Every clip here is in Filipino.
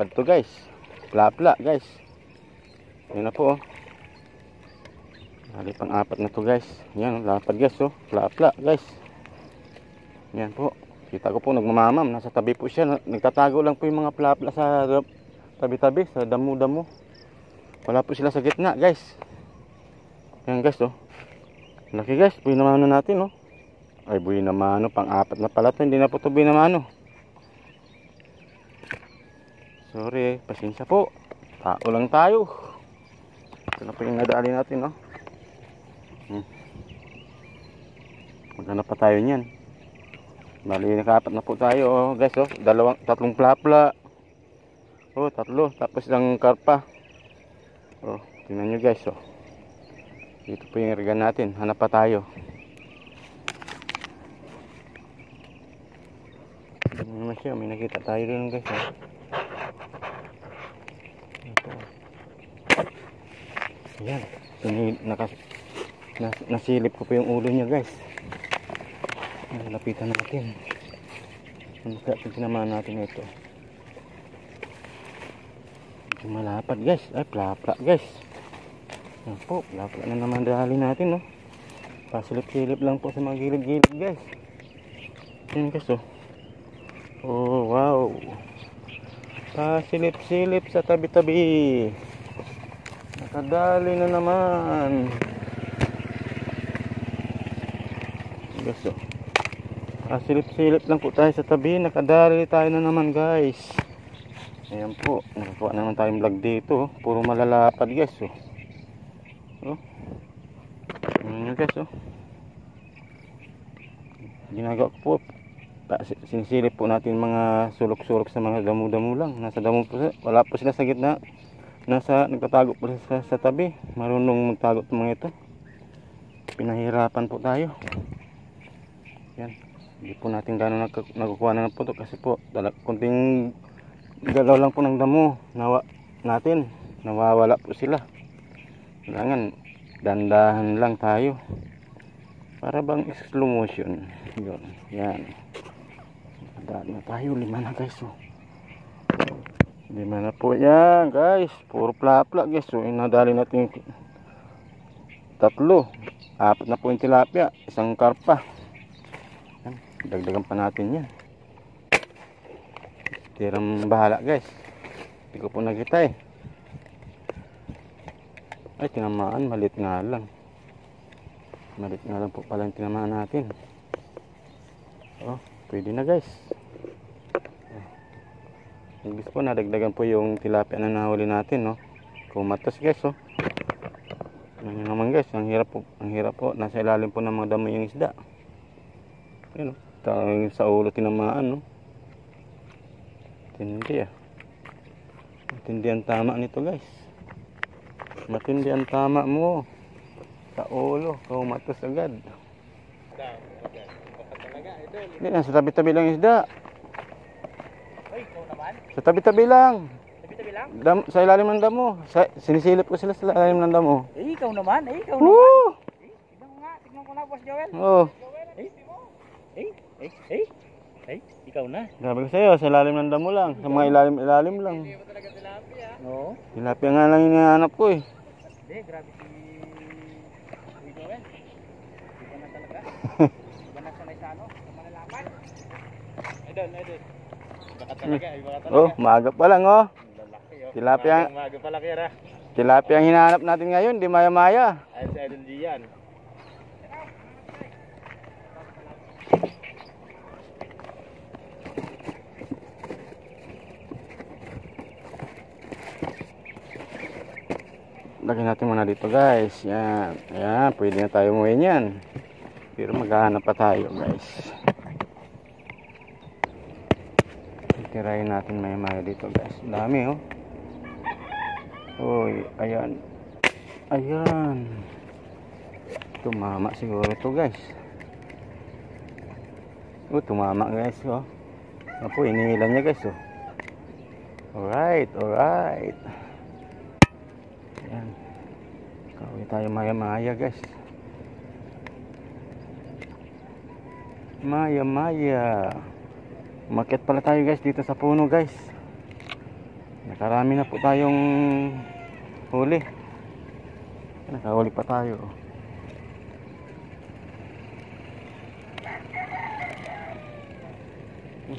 lapad to guys. Plapla guys. Yan na po oh. Bali pang apat na to guys. Yan lapad guys oh. Plapla guys. Yan po. Kita ko po nagmamamam. Nasa tabi po siya. Nagtatago lang po yung mga plapla sa tabi-tabi. Sa damo-damo. Wala po sila sa gitna guys. Yan guys oh. Laki guys. Buinamano natin oh. Ay buinamano. Pang apat na pala to. Hindi na po to buinamano. Sorry. Pasensya po. Tao lang tayo. Ito na po yung nadali natin oh. Maghanap pa tayo niyan. Bali nakapat na po tayo oh, guys oh. Tatlong plapla. Oh, tatlo. Tapos isang karpa. Oh, tingnan nyo guys oh. Dito po yung irgan natin. Hanap pa tayo. Ano naman siya. May nakita tayo rin guys oh. Ito. Ayan. Nasilip ko po yung ulo niya guys. Lapitan natin. Kaya tinamaan natin ito. Malapad guys. Ay plapla guys. Yan po. Plapla na naman dali natin no. Pasilip-silip lang po sa mga gilid-gilid guys. Yan guys oh. Oh wow. Pasilip-silip sa tabi-tabi. Nakadali na naman. Guys oh. Silip-silip lang po tayo sa tabi. Nakadali tayo na naman guys. Ayan po. Nakakuha naman tayong vlog dito. Puro malalapad guys oh. Oh. Ayan guys oh. Ginagawa ko po. Sinisilip po natin mga sulok-sulok sa mga damo-damo lang. Nasa damo po sila. Wala po sila sa gitna. Nagtatago po sa tabi. Marunong magtago po mga ito. Pinahirapan po tayo. Yan. Hindi po natin gano'n nagkukuha na ng puto kasi po kunting galaw lang po ng damo natin nawawala po sila. Kailangan dandahan lang tayo para bang slow motion yun. Yan, daan na tayo. 5 na guys oh. 5 na po yan guys. Puro plapla guys oh. Inadali natin 3, 4 na po yung tilapia, isang karpa. Dagdagan pa natin yan. Tirang bahala guys. Hindi ko po nakita eh. Ay tinamaan. Malit nga lang. Malit nga lang po pala yung tinamaan natin. Oh, pwede na guys. Gusto po nadagdagan po yung tilapia na nahuli natin no. Kumatas guys oh. Ano naman guys. Ang hirap po. Nasa ilalim po ng mga damo yung isda. Ayun oh. Sa ulo tinamaan no. Matindi ah. Matindi ang tama nito guys. Matindi ang tama mo. Sa ulo. Kumatos agad. Hindi na. Sa tabi-tabi lang isda. Ay, ikaw naman? Sa tabi-tabi lang. Tabi-tabi lang? Sa ilalim ng damo. Sinisilip ko sila sa ilalim ng damo. Ikaw naman. Ikaw Woo! naman. Tignan ko na Boss Joel. Oh. Ikaw na. Sabi ko sa'yo, sa ilalim ng damo lang. Sa mga ilalim lang. Hindi mo talaga tilapia. Oo. Tilapia nga lang yung hinahanap ko eh. Hindi, grabe si Joel. Iba na talaga. Iba na sanay sa ano, sa malalapan. Idol. Iba ka talaga. Oh, maaga pa lang oh. Lalaki oh. Tilapia. Maaga pala kira. Tilapia ang hinahanap natin ngayon, di maya-maya. Ay, si Idol Gian. Lagyan natin muna dito guys. Yan. Ayan, pwede na tayo umuwi niyan. Pero maghahanap pa tayo guys. Titirahin natin maya-maya dito guys. Dami oh. Uy, ayan. Ayan. Tumama siguro to guys. Oh, tumama guys oh. Apo, inihilan niya guys oh. Alright. Ayan. Kawin tayo maya-maya guys. Maya-maya. Umakyat pala tayo guys dito sa puno guys. Nakarami na po tayong huli. Nakahuli pa tayo.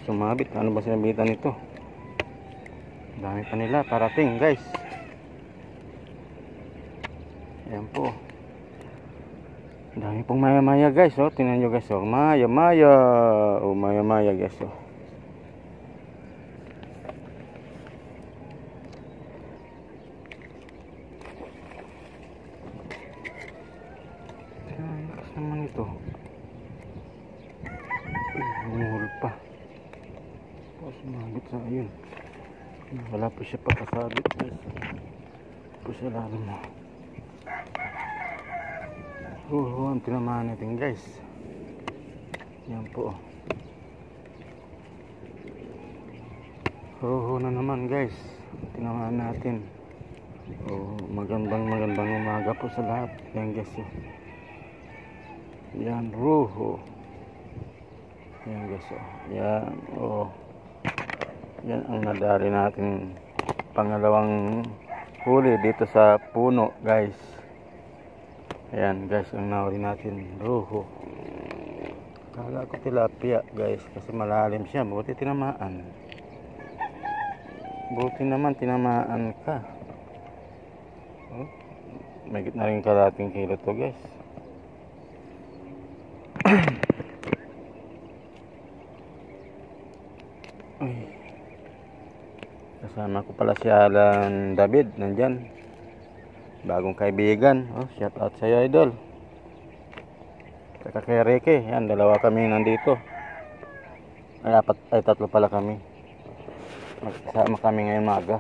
Sumabit. Ano ba sinabitan nito? Dami pa nila parating, guys. Ayan po. Dami pong maya-maya, guys. Oh, tingnan nyo, guys. Oh, maya-maya. Oh, maya-maya, guys. Oh. Ang lakas naman ito. Umuhol pa. Tapos sumabit sa ayun. Wala po siya pakasabit, guys. Po sa lalim mo. Ang tinamaan natin, guys. Yan po. Na naman, guys. Tinamaan natin. Magandang umaga po sa lahat. Yan, guys. Yan, roho. Yan, guys. Yan, yan ang nadali natin pangalawang huli dito sa puno, guys. Ayan, guys, ang nahuli natin roho. Kala ko tilapia, guys, kasi malalim siya. Buti tinamaan. Buti naman tinamaan ka. May na rin kalating kilo to, guys. Kasama ko pala si Alan David, nandyan. Bagong kaibigan. Shout out sa'yo, idol. Saka kay Ricky. Yan, dalawa kami nandito. Ay, tatlo pala kami. Magkasama kami ngayon maga.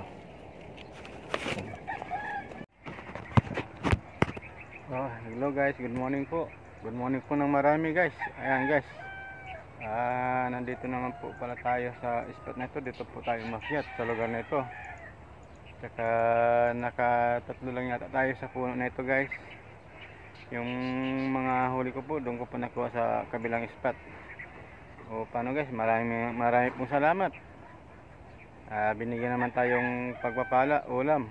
Hello, guys. Good morning po. Good morning po ng marami, guys. Ayan, guys. Nandito naman po pala tayo sa spot na ito. Dito po tayo makyat sa lugar na ito. Saka nakatatlo lang yata tayo sa puno na ito, guys. Yung mga huli ko po, doon ko po nakuha sa kabilang spot. Paano, guys? Marami pong salamat. Binigyan naman tayong pagpapala, ulam.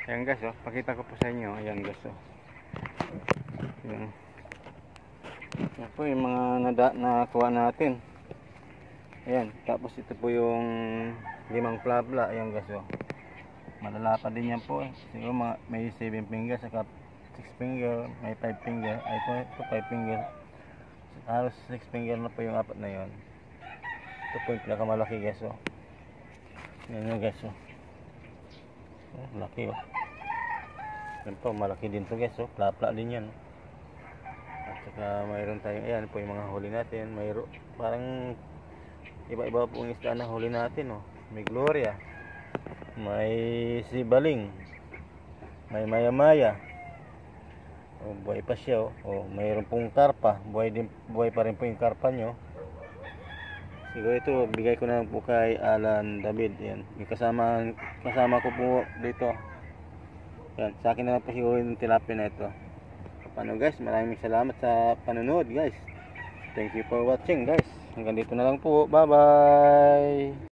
Ayan, guys, pakita ko po sa inyo. Ayan, guys, Ayan. Yan po yung mga nakuha natin. Ayan, tapos ito po yung 5 plabla. Ayan, guys, malalapa din yan po. Siguro may 7 finger, saka 6 finger, may 5 finger. Ay, ito 5 finger. Halos 6 finger na po yung apat na yon. Ito po yung pinakamalaki, guys. Yan yung, guys. Malaki, yan po, malaki din to, guys. Plapla din yan. At saka mayroon tayong, ayan po yung mga huli natin. Mayroon parang iba-iba po yung isda na huli natin. May Gloria, may sibaling, may maya-maya, buhay pa siya. Mayroon pong karpa, buhay pa rin po yung karpa nyo. Siguro ito bigay ko na po kay Alan David. Yan, kasama ko po dito. Yan, sa akin naman po siguro yung tilapia na ito. Paano, guys, maraming salamat sa panonood, guys. Thank you for watching, guys. Hanggang dito na lang po. Bye bye.